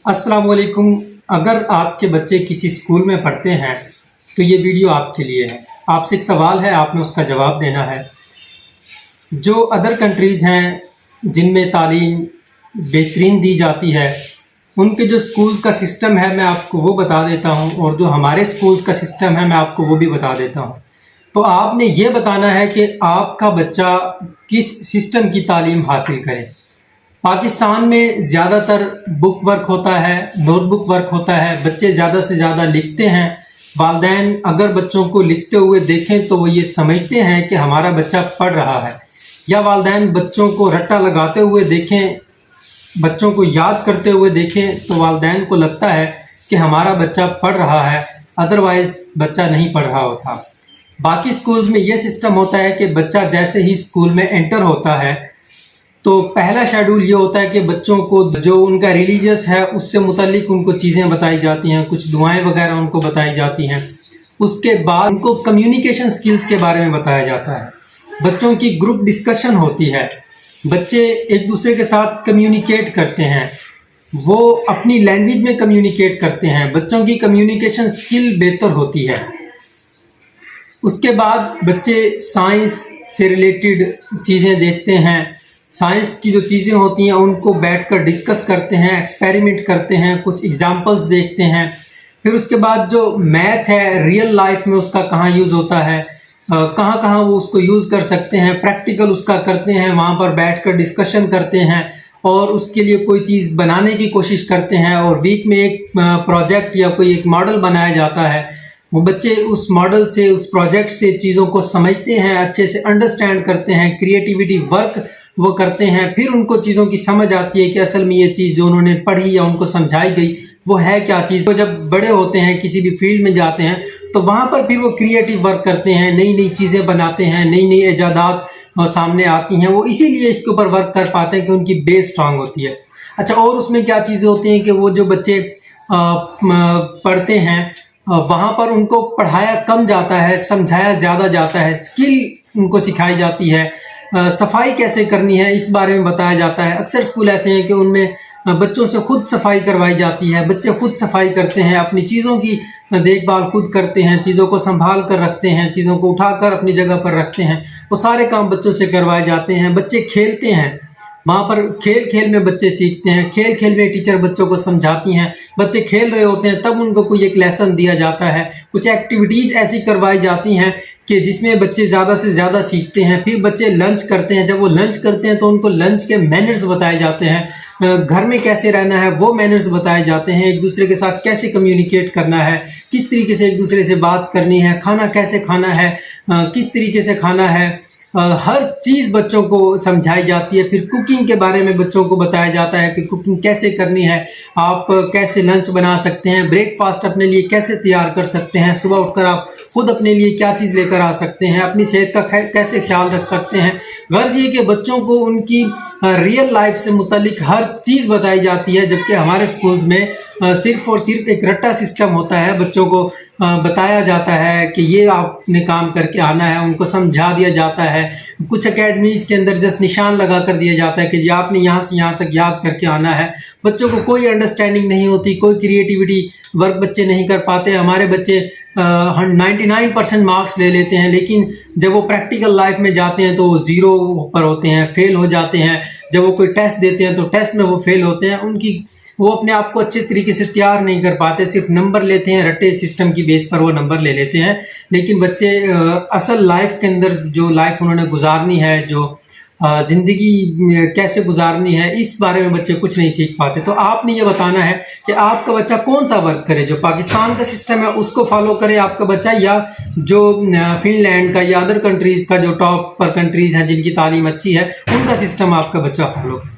अस्सलाम वालेकुम। अगर आपके बच्चे किसी स्कूल में पढ़ते हैं तो ये वीडियो आपके लिए है। आपसे एक सवाल है, आपने उसका जवाब देना है। जो अदर कंट्रीज़ हैं जिनमें तालीम बेहतरीन दी जाती है, उनके जो स्कूल्स का सिस्टम है मैं आपको वो बता देता हूँ, और जो हमारे स्कूल्स का सिस्टम है मैं आपको वो भी बता देता हूँ। तो आपने ये बताना है कि आपका बच्चा किस सिस्टम की तालीम हासिल करे। पाकिस्तान में ज़्यादातर बुक वर्क होता है, नोटबुक वर्क होता है, बच्चे ज़्यादा से ज़्यादा लिखते हैं। वालिदैन अगर बच्चों को लिखते हुए देखें तो वो ये समझते हैं कि हमारा बच्चा पढ़ रहा है, या वालिदैन बच्चों को रट्टा लगाते हुए देखें, बच्चों को याद करते हुए देखें तो वालिदैन को लगता है कि हमारा बच्चा पढ़ रहा है, अदरवाइज़ बच्चा नहीं पढ़ रहा होता। बाकी स्कूल्स में ये सिस्टम होता है कि बच्चा जैसे ही स्कूल में एंटर होता है तो पहला शेड्यूल ये होता है कि बच्चों को जो उनका रिलीजियस है उससे मुतल्लिक उनको चीज़ें बताई जाती हैं, कुछ दुआएं वगैरह उनको बताई जाती हैं। उसके बाद उनको कम्युनिकेशन स्किल्स के बारे में बताया जाता है। बच्चों की ग्रुप डिस्कशन होती है, बच्चे एक दूसरे के साथ कम्युनिकेट करते हैं, वो अपनी लैंग्वेज में कम्युनिकेट करते हैं, बच्चों की कम्युनिकेशन स्किल बेहतर होती है। उसके बाद बच्चे साइंस से रिलेटेड चीज़ें देखते हैं, साइंस की जो चीज़ें होती हैं उनको बैठकर डिस्कस करते हैं, एक्सपेरिमेंट करते हैं, कुछ एग्जांपल्स देखते हैं। फिर उसके बाद जो मैथ है रियल लाइफ में उसका कहाँ यूज़ होता है, कहाँ कहाँ वो उसको यूज़ कर सकते हैं, प्रैक्टिकल उसका करते हैं, वहाँ पर बैठकर डिस्कशन करते हैं और उसके लिए कोई चीज़ बनाने की कोशिश करते हैं। और वीक में एक प्रोजेक्ट या कोई एक मॉडल बनाया जाता है, वो बच्चे उस मॉडल से, उस प्रोजेक्ट से चीज़ों को समझते हैं, अच्छे से अंडरस्टैंड करते हैं, क्रिएटिविटी वर्क वो करते हैं। फिर उनको चीज़ों की समझ आती है कि असल में ये चीज़ जो उन्होंने पढ़ी या उनको समझाई गई वो है क्या चीज़। तो जब बड़े होते हैं, किसी भी फील्ड में जाते हैं, तो वहाँ पर फिर वो क्रिएटिव वर्क करते हैं, नई नई चीज़ें बनाते हैं, नई नई ईजादात सामने आती हैं। वो इसीलिए इसके ऊपर वर्क कर पाते हैं कि उनकी बेस स्ट्रांग होती है। अच्छा, और उसमें क्या चीज़ें होती हैं कि वो जो बच्चे पढ़ते हैं वहाँ पर उनको पढ़ाया कम जाता है, समझाया ज़्यादा जाता है, स्किल उनको सिखाई जाती है, सफाई कैसे करनी है इस बारे में बताया जाता है। अक्सर स्कूल ऐसे हैं कि उनमें बच्चों से खुद सफाई करवाई जाती है, बच्चे खुद सफाई करते हैं, अपनी चीज़ों की देखभाल खुद करते हैं, चीज़ों को संभाल कर रखते हैं, चीज़ों को उठाकर अपनी जगह पर रखते हैं। वो सारे काम बच्चों से करवाए जाते हैं। बच्चे खेलते हैं, वहाँ पर खेल खेल में बच्चे सीखते हैं, खेल खेल में टीचर बच्चों को समझाती हैं। बच्चे खेल रहे होते हैं तब उनको कोई एक लेसन दिया जाता है, कुछ एक्टिविटीज़ ऐसी करवाई जाती हैं कि जिसमें बच्चे ज़्यादा से ज़्यादा सीखते हैं। फिर बच्चे लंच करते हैं, जब वो लंच करते हैं तो उनको लंच के मैनर्स बताए जाते हैं, घर में कैसे रहना है वो मैनर्स बताए जाते हैं, एक दूसरे के साथ कैसे कम्युनिकेट करना है, किस तरीके से एक दूसरे से बात करनी है, खाना कैसे खाना है, किस तरीके से खाना है, हर चीज़ बच्चों को समझाई जाती है। फिर कुकिंग के बारे में बच्चों को बताया जाता है कि कुकिंग कैसे करनी है, आप कैसे लंच बना सकते हैं, ब्रेकफास्ट अपने लिए कैसे तैयार कर सकते हैं, सुबह उठकर आप खुद अपने लिए क्या चीज़ लेकर आ सकते हैं, अपनी सेहत का कैसे ख्याल रख सकते हैं। गर्ज ये कि बच्चों को उनकी रियल लाइफ से मुतल्लिक हर चीज़ बताई जाती है, जबकि हमारे स्कूल्स में सिर्फ़ और सिर्फ एक रट्टा सिस्टम होता है। बच्चों को बताया जाता है कि ये आपने काम करके आना है, उनको समझा दिया जाता है। कुछ एकेडमीज़ के अंदर जस्ट निशान लगा कर दिया जाता है कि ये आपने यहाँ से यहाँ तक याद करके आना है। बच्चों को कोई अंडरस्टैंडिंग नहीं होती, कोई क्रिएटिविटी वर्क बच्चे नहीं कर पाते। हमारे बच्चे 99% मार्क्स ले लेते हैं, लेकिन जब वो प्रैक्टिकल लाइफ में जाते हैं तो वो ज़ीरो पर होते हैं, फेल हो जाते हैं। जब वो कोई टेस्ट देते हैं तो टेस्ट में वो फेल होते हैं, वो अपने आप को अच्छे तरीके से तैयार नहीं कर पाते, सिर्फ नंबर लेते हैं, रट्टे सिस्टम की बेस पर वो नंबर ले लेते हैं। लेकिन बच्चे असल लाइफ के अंदर जो लाइफ उन्होंने गुजारनी है, जो ज़िंदगी कैसे गुजारनी है, इस बारे में बच्चे कुछ नहीं सीख पाते। तो आपने ये बताना है कि आपका बच्चा कौन सा वर्क करे, जो पाकिस्तान का सिस्टम है उसको फॉलो करे आपका बच्चा, या जो फिनलैंड का या अदर कंट्रीज़ का, जो टॉप पर कंट्रीज़ हैं जिनकी तालीम अच्छी है, उनका सिस्टम आपका बच्चा फॉलो करे।